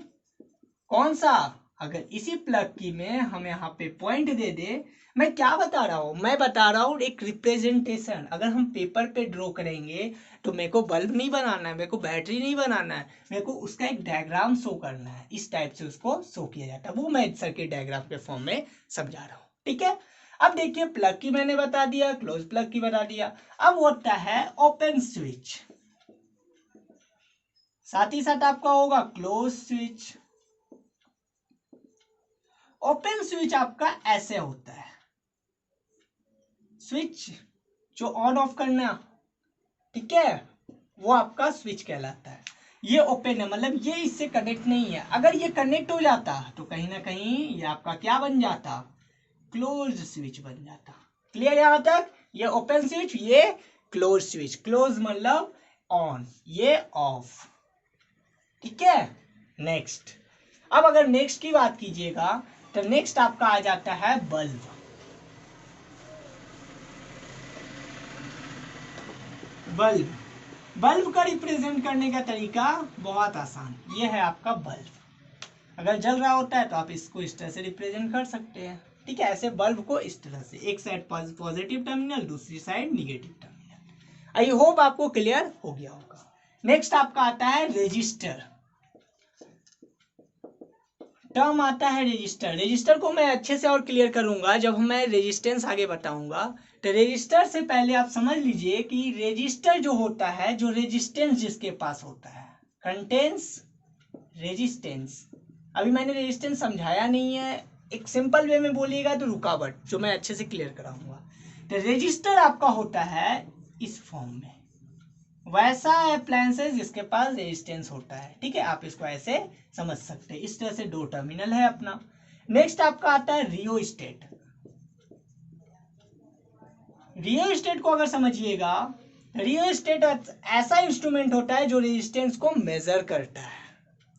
कौन सा, अगर इसी प्लग की में हम यहाँ पे पॉइंट दे दे। मैं क्या बता रहा हूं, मैं बता रहा हूं एक रिप्रेजेंटेशन। अगर हम पेपर पे ड्रॉ करेंगे तो मेरे को बल्ब नहीं बनाना है, मेरे को बैटरी नहीं बनाना है, मेरे को उसका एक डायग्राम शो करना है। इस टाइप से उसको शो किया जाता है, वो मैं सर्किट डायग्राम के फॉर्म में समझा रहा हूँ, ठीक है। अब देखिए प्लग की मैंने बता दिया, क्लोज प्लग की बता दिया। अब होता है ओपन स्विच, साथ ही साथ आपका होगा क्लोज स्विच। ओपन स्विच आपका ऐसे होता है, स्विच जो ऑन ऑफ करना, ठीक है, वो आपका स्विच कहलाता है। ये ओपन है, मतलब ये इससे कनेक्ट नहीं है। अगर ये कनेक्ट हो जाता तो कहीं ना कहीं ये आपका क्या बन जाता, क्लोज स्विच बन जाता। क्लियर यहां तक? ये ओपन स्विच, ये क्लोज स्विच। क्लोज मतलब ऑन, ये ऑफ, ठीक है। नेक्स्ट, अब अगर नेक्स्ट की बात कीजिएगा तो नेक्स्ट आपका आ जाता है बल्ब। बल्ब, बल्ब का रिप्रेजेंट करने का तरीका बहुत आसान, ये है आपका बल्ब। अगर जल रहा होता है तो आप इसको इस तरह से रिप्रेजेंट कर सकते हैं, ठीक है। ऐसे बल्ब को इस तरह से, एक साइड पॉजिटिव टर्मिनल, दूसरी side negative terminal. I hope आपको क्लियर हो गया होगा। नेक्स्ट आपका आता है रेजिस्टर। टर्म आता है रेजिस्टर। रेजिस्टर को मैं अच्छे से और क्लियर करूंगा जब मैं रेजिस्टेंस आगे बताऊंगा। तो रेजिस्टर से पहले आप समझ लीजिए कि रेजिस्टर जो होता है, जो रेजिस्टेंस जिसके पास होता है, कंटेंस रेजिस्टेंस। अभी मैंने रेजिस्टेंस समझाया नहीं है, एक सिंपल वे में बोलिएगा तो रुकावट, जो मैं अच्छे से क्लियर कराऊंगा। तो रेजिस्टर आपका होता है इस फॉर्म में, वैसा अप्लायंसेस जिसके पास रेजिस्टेंस होता है। ठीक है, आप इसको ऐसे समझ सकते हैं। इस तरह से दो टर्मिनल है अपना। नेक्स्ट आपका आता है रियोस्टेट। रियोस्टेट को अगर समझिएगा, रियोस्टेट ऐसा इंस्ट्रूमेंट होता है जो रेजिस्टेंस को मेजर करता है।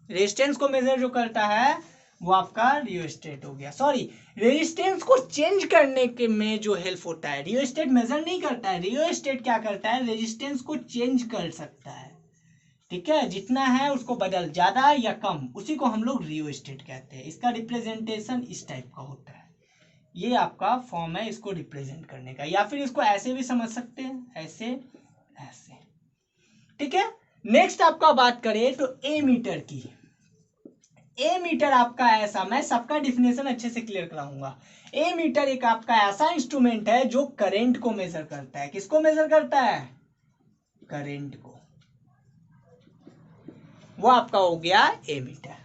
रेजिस्टेंस को मेजर जो करता है वो आपका रियोस्टेट हो गया। सॉरी, रेजिस्टेंस को चेंज करने के में जो हेल्प होता है। रियोस्टेट मेजर नहीं करता है, रियोस्टेट क्या करता है, रेजिस्टेंस को चेंज कर सकता है। ठीक है, जितना है उसको बदल, ज्यादा या कम, उसी को हम लोग रियोस्टेट कहते हैं। इसका रिप्रेजेंटेशन इस टाइप का होता है। ये आपका फॉर्म है इसको रिप्रेजेंट करने का, या फिर इसको ऐसे भी समझ सकते हैं, ऐसे ऐसे। ठीक है, नेक्स्ट आपका बात करें तो ए मीटर की। ए मीटर आपका ऐसा, मैं सबका डिफिनेशन अच्छे से क्लियर कराऊंगा। ए मीटर एक आपका ऐसा इंस्ट्रूमेंट है जो करंट को मेजर करता है। किसको मेजर करता है, करंट को। वो आपका हो गया ए मीटर।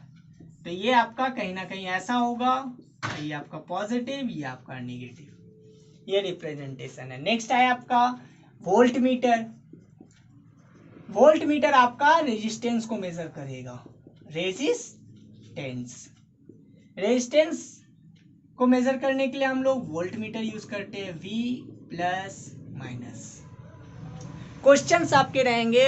तो ये आपका कहीं ना कहीं ऐसा होगा, ये आपका पॉजिटिव, ये आपका नेगेटिव, ये रिप्रेजेंटेशन है। नेक्स्ट है आपका वोल्ट मीटर। वोल्ट मीटर आपका रेजिस्टेंस को मेजर करेगा। रेजिस्टेंस को मेजर करने के लिए हम लोग वोल्ट मीटर यूज करते हैं, V प्लस माइनस। क्वेश्चंस आपके रहेंगे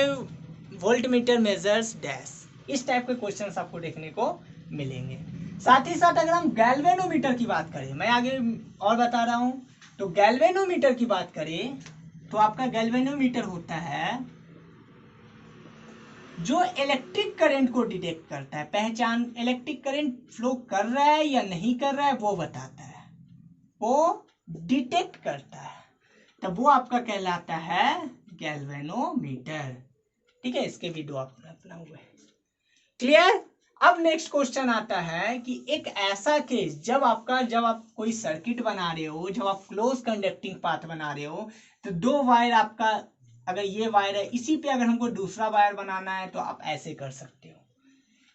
वोल्ट मीटर मेजर्स डैश, इस टाइप के क्वेश्चंस आपको देखने को मिलेंगे। साथ ही साथ अगर हम गैल्वेनोमीटर की बात करें, मैं आगे और बता रहा हूं, तो गैल्वेनोमीटर की बात करें तो आपका गैल्वेनोमीटर होता है जो इलेक्ट्रिक करंट को डिटेक्ट करता है, पहचान, इलेक्ट्रिक करंट फ्लो कर रहा है या नहीं कर रहा है वो बताता है, वो डिटेक्ट करता है, तब वो आपका कहलाता है गैल्वेनोमीटर। ठीक है, इसके भी दो अपना हुए। क्लियर। अब नेक्स्ट क्वेश्चन आता है कि एक ऐसा केस जब आप कोई सर्किट बना रहे हो, जब आप क्लोज कंडक्टिंग पाथ बना रहे हो, तो दो वायर आपका, अगर ये वायर है, इसी पे अगर हमको दूसरा वायर बनाना है तो आप ऐसे कर सकते हो।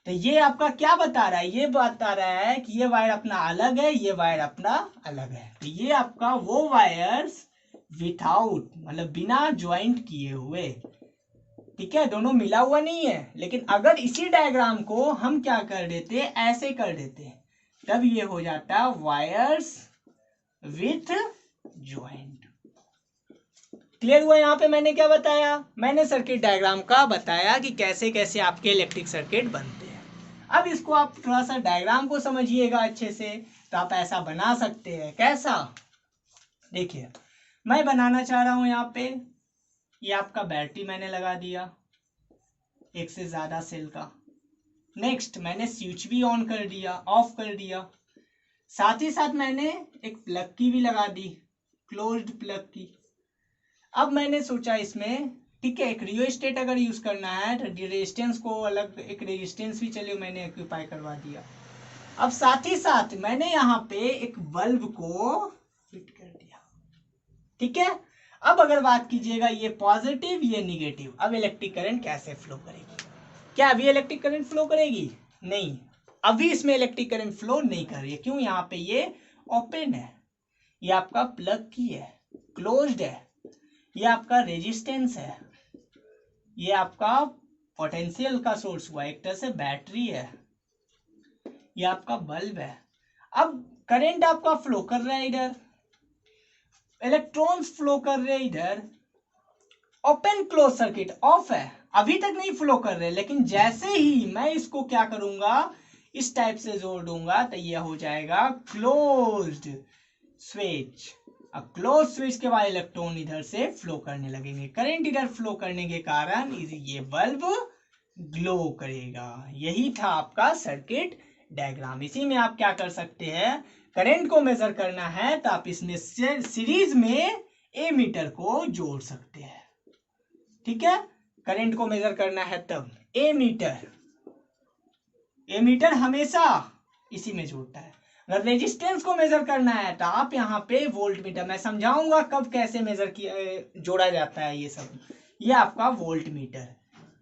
तो ये आपका क्या बता रहा है, ये बता रहा है कि ये वायर अपना अलग है, ये वायर अपना अलग है। तो ये आपका वो वायर्स विथआउट, मतलब बिना ज्वाइंट किए हुए, ठीक है, दोनों मिला हुआ नहीं है। लेकिन अगर इसी डायग्राम को हम क्या कर देते, ऐसे कर देते, तब ये हो जाता वायर्स विथ ज्वाइंट। क्लियर हुआ। यहाँ पे मैंने क्या बताया, मैंने सर्किट डायग्राम का बताया कि कैसे कैसे आपके इलेक्ट्रिक सर्किट बनते हैं। अब इसको आप थोड़ा सा डायग्राम को समझिएगा अच्छे से, तो आप ऐसा बना सकते हैं। कैसा, देखिए मैं बनाना चाह रहा हूं यहाँ पे, ये आपका बैटरी मैंने लगा दिया, एक से ज्यादा सेल का। नेक्स्ट मैंने स्विच भी ऑन कर दिया, ऑफ कर दिया, साथ ही साथ मैंने एक प्लग की भी लगा दी, क्लोज्ड प्लग की। अब मैंने सोचा इसमें, ठीक है, एक रियोस्टेट अगर यूज करना है तो रेजिस्टेंस को अलग, एक रेजिस्टेंस भी चलिए मैंने ऑक्यूपाई करवा दिया। अब साथ ही साथ मैंने यहाँ पे एक बल्ब को फिट कर दिया। ठीक है, अब अगर बात कीजिएगा ये पॉजिटिव ये निगेटिव, अब इलेक्ट्रिक करंट कैसे फ्लो करेगी, क्या अभी इलेक्ट्रिक करंट फ्लो करेगी, नहीं, अभी इसमें इलेक्ट्रिक करंट फ्लो नहीं कर रही है। क्यों, यहाँ पे ये ओपन है, ये आपका प्लग की है, क्लोज्ड है, ये आपका रेजिस्टेंस है, ये आपका पोटेंशियल का सोर्स हुआ, एक तरह से बैटरी है, ये आपका बल्ब है। अब करंट आपका फ्लो कर रहा है, इधर इलेक्ट्रॉन्स फ्लो कर रहे हैं, इधर ओपन क्लोज सर्किट ऑफ है, अभी तक नहीं फ्लो कर रहे, लेकिन जैसे ही मैं इसको क्या करूंगा, इस टाइप से जोड़ दूंगा तो ये हो जाएगा क्लोज्ड स्विच। अब क्लोज स्विच के बाद इलेक्ट्रॉन इधर से फ्लो करने लगेंगे, करंट इधर फ्लो करने के कारण ये बल्ब ग्लो करेगा। यही था आपका सर्किट डायग्राम। इसी में आप क्या कर सकते हैं, करंट को मेजर करना है तो आप इसमें सीरीज में ए मीटर को जोड़ सकते हैं। ठीक है, करंट को मेजर करना है तब ए मीटर हमेशा इसी में जुड़ता है। अगर रेजिस्टेंस को मेजर करना है तो आप यहाँ पे वोल्ट मीटर, मैं समझाऊंगा कब कैसे मेजर किया जोड़ा जाता है ये सब। ये आपका वोल्ट मीटर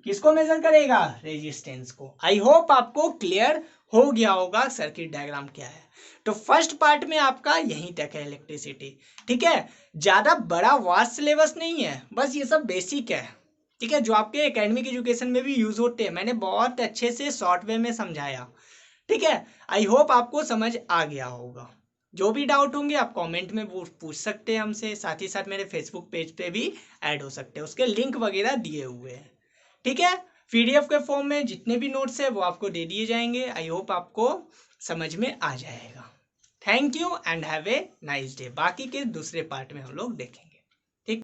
किसको मेजर करेगा? रेजिस्टेंस को। आई होप आपको क्लियर हो गया होगा सर्किट डायग्राम क्या है। तो फर्स्ट पार्ट में आपका यहीं तक है इलेक्ट्रिसिटी, ठीक है। ज्यादा बड़ा वास्ट सिलेबस नहीं है, बस ये सब बेसिक है, ठीक है, जो आपके एकेडमिक एजुकेशन में भी यूज होते हैं। मैंने बहुत अच्छे से शॉर्ट वे में समझाया, ठीक है। आई होप आपको समझ आ गया होगा। जो भी डाउट होंगे आप कमेंट में पूछ सकते हैं हमसे, साथ ही साथ मेरे फेसबुक पेज पे भी ऐड हो सकते हैं, उसके लिंक वगैरह दिए हुए हैं, ठीक है। पीडीएफ के फॉर्म में जितने भी नोट्स है वो आपको दे दिए जाएंगे। आई होप आपको समझ में आ जाएगा। Thank you and have a nice day. बाकी के दूसरे पार्ट में हम लोग देखेंगे।